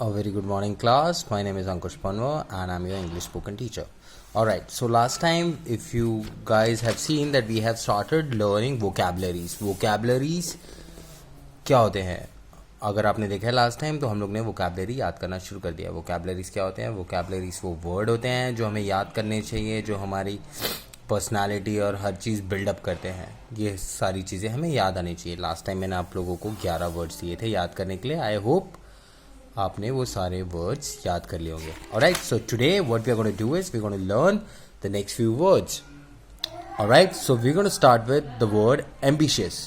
A very good morning, class. My name is Ankush Panwa and I'm your English spoken teacher. Alright, so last time, if you guys have seen that we have started learning vocabularies. Vocabularies क्या होते हैं? अगर आपने देखा है last time तो हम लोग ने वोकैबलरी याद करना शुरू कर दिया. वोकैबलरीज क्या होते हैं? वोकैबलरीज वो वर्ड होते हैं जो हमें याद करने चाहिए, जो हमारी पर्सनालिटी और हर चीज़ बिल्डअप करते हैं. ये सारी चीज़ें हमें याद आनी चाहिए. लास्ट टाइम मैंने आप लोगों को 11 वर्ड्स दिए थे याद करने के लिए. आई होप आपने वो सारे वर्ड्स याद कर लिए होंगे. Alright, so today what we are gonna do is we are gonna learn the next few words. Alright, so we are gonna start with the word ambitious.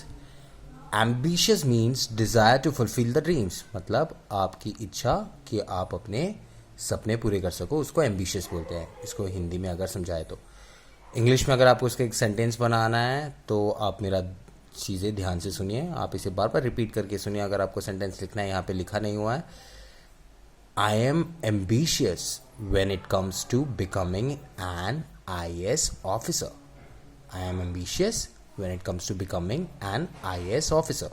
Ambitious means desire to fulfil the dreams. मतलब आपकी इच्छा कि आप अपने सपने पूरे कर सको, उसको एम्बिशियस बोलते हैं. इसको हिंदी में अगर समझाए तो. इंग्लिश में अगर आपको उसका एक सेंटेंस बनाना है तो आप मेरा चीज़ें ध्यान से सुनिए. आप इसे बार बार रिपीट करके सुनिए. अगर आपको सेंटेंस लिखना है, यहाँ पे लिखा नहीं हुआ है. I am ambitious when it comes to becoming an IAS officer. I am ambitious when it comes to becoming an IAS officer.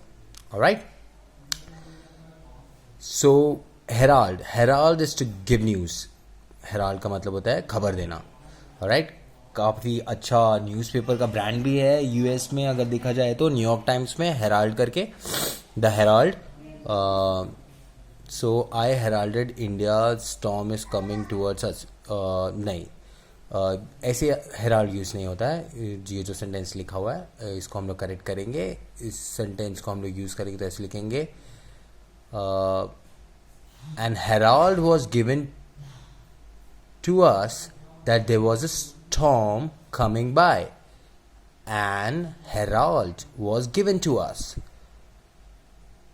Alright? So, herald. Herald is to give news. Herald का मतलब होता है खबर देना. Alright? काफ़ी अच्छा newspaper का brand भी है US में. अगर देखा जाए तो न्यूयॉर्क टाइम्स में हेराल्ड करके, the herald. So I heralded India storm is coming towards us. नहीं, ऐसे हेराल्ड यूज़ नहीं होता है. ये जो सेंटेंस लिखा हुआ है इसको हम लोग करेक्ट करेंगे. इस सेंटेंस को हम लोग यूज़ करेंगे तो ऐसे लिखेंगे, and herald was given to us that there was a storm coming by. An herald was given to us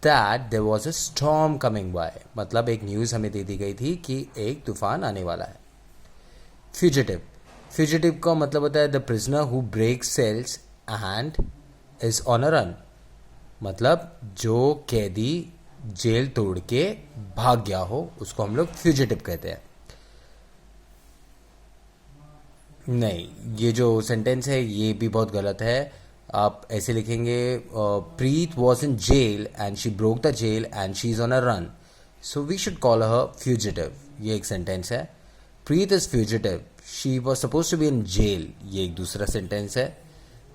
that there was a storm coming by. मतलब एक न्यूज़ हमें दे दी गई थी कि एक तूफान आने वाला है. फ्यूजिटिव. फ्यूजिटिव का मतलब होता है the prisoner who breaks cells and is on a run. मतलब जो कैदी जेल तोड़ के भाग गया हो उसको हम लोग फ्यूजिटिव कहते हैं. नहीं, ये जो सेंटेंस है ये भी बहुत गलत है. आप ऐसे लिखेंगे, Preet was in jail and she broke the jail and she is on a run, so we should call her fugitive. ये एक सेंटेंस है. Preet is fugitive, she was suppose to be in jail, ये एक दूसरा सेंटेंस है.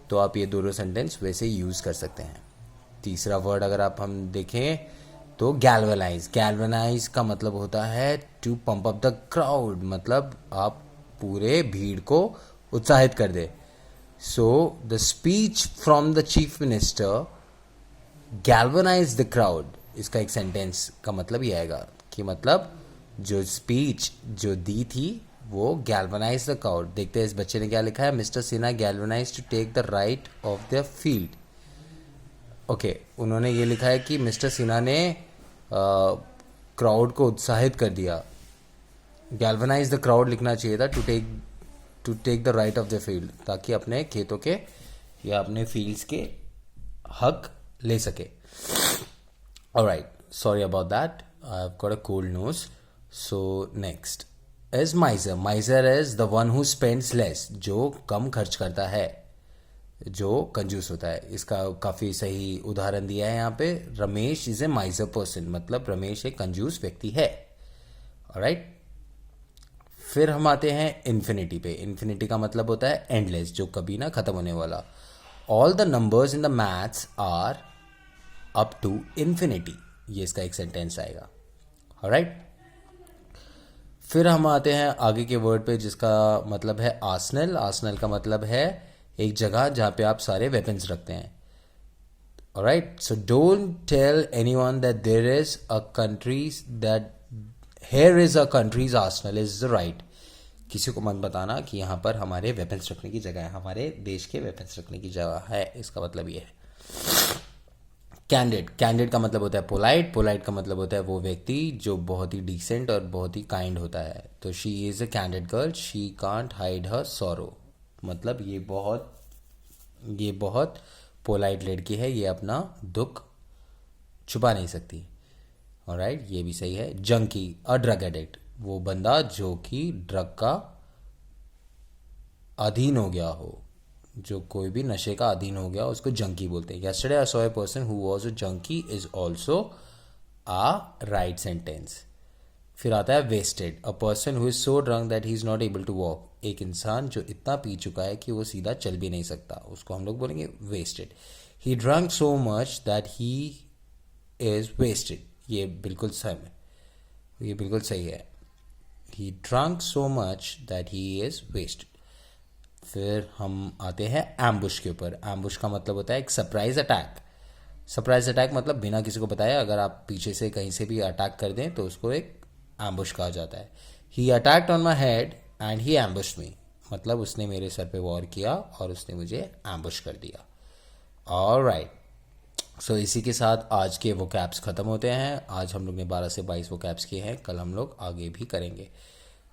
तो आप ये दोनों सेंटेंस वैसे यूज़ कर सकते हैं. तीसरा वर्ड अगर हम देखें तो गैल्वेनाइज. गैल्वेनाइज का मतलब होता है to pump up the crowd. मतलब आप पूरे भीड़ को उत्साहित कर दे. So the speech from the chief minister galvanize the crowd. इसका एक सेंटेंस का मतलब ये आएगा कि मतलब जो स्पीच जो दी थी वो गैल्वनाइज द क्राउड. देखते हैं इस बच्चे ने क्या लिखा है. Mister Sinha galvanise to take the right of the field. Okay, उन्होंने ये लिखा है कि मिस्टर सिन्हा ने क्राउड को उत्साहित कर दिया. गैल्वनाइज द क्राउड लिखना चाहिए था to take the right of the field, ताकि अपने खेतों के या अपने फील्ड्स के हक ले सके. Alright, sorry about that, I have got a cold nose. So next is miser. Miser is the one who spends less. जो कम खर्च करता है, जो कंजूस होता है. इसका काफ़ी सही उदाहरण दिया है यहाँ पे. Ramesh is a माइजर person. मतलब रमेश एक कंजूस व्यक्ति है. ऑलराइट, फिर हम आते हैं इन्फिनिटी पे. इन्फिनिटी का मतलब होता है एंडलेस, जो कभी ना खत्म होने वाला. All the numbers in the maths are up to infinity. ये इसका एक सेंटेंस आएगा. ऑलराइट, फिर हम आते हैं आगे के वर्ड पे जिसका मतलब है आर्सेनल. आर्सेनल का मतलब है एक जगह जहाँ पे आप सारे वेपन्स रखते हैं. Alright, so don't tell anyone that there is a countries that Here is a country's arsenal is the right. किसी को मत बताना कि यहाँ पर हमारे वेपन्स रखने की जगह है, हमारे देश के वेपन्स रखने की जगह है. इसका मतलब ये है. कैंडिड. कैंडिड का मतलब होता है पोलाइट. पोलाइट का मतलब होता है वो व्यक्ति जो बहुत ही डिसेंट और बहुत ही काइंड होता है. तो she is a candid girl, she can't hide her sorrow. मतलब ये बहुत पोलाइट लड़की है, ये अपना दुख छुपा नहीं सकती. ऑलराइट, ये भी सही है. Junkie, a drug addict. वो बंदा जो कि ड्रग का अधीन हो गया हो, जो कोई भी नशे का अधीन हो गया उसको जंकी बोलते हैं. Yesterday I saw a person who was a junkie is also a right sentence. फिर आता है wasted, a person who is so drunk that he is not able to walk, एक इंसान जो इतना पी चुका है कि वो सीधा चल भी नहीं सकता, उसको हम लोग बोलेंगे wasted. He drunk so much that he is wasted, ये बिल्कुल सही है, ये बिल्कुल सही है. He drunk so much that he is wasted. फिर हम आते हैं एम्बुश के ऊपर. एम्बुश का मतलब होता है एक सरप्राइज अटैक. सरप्राइज अटैक मतलब बिना किसी को बताए अगर आप पीछे से कहीं से भी अटैक कर दें तो उसको एक एम्बुश कहा जाता है. He attacked on my head and he ambushed me, मतलब उसने मेरे सर पे वॉर किया और उसने मुझे एम्बुश कर दिया. ऑलराइट, सो इसी के साथ आज के वो कैप्स ख़त्म होते हैं. आज हम लोग ने 12 से 22 वो कैप्स किए हैं, कल हम लोग आगे भी करेंगे.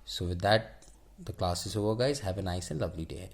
So with that the class is over guys. Have a nice and lovely day.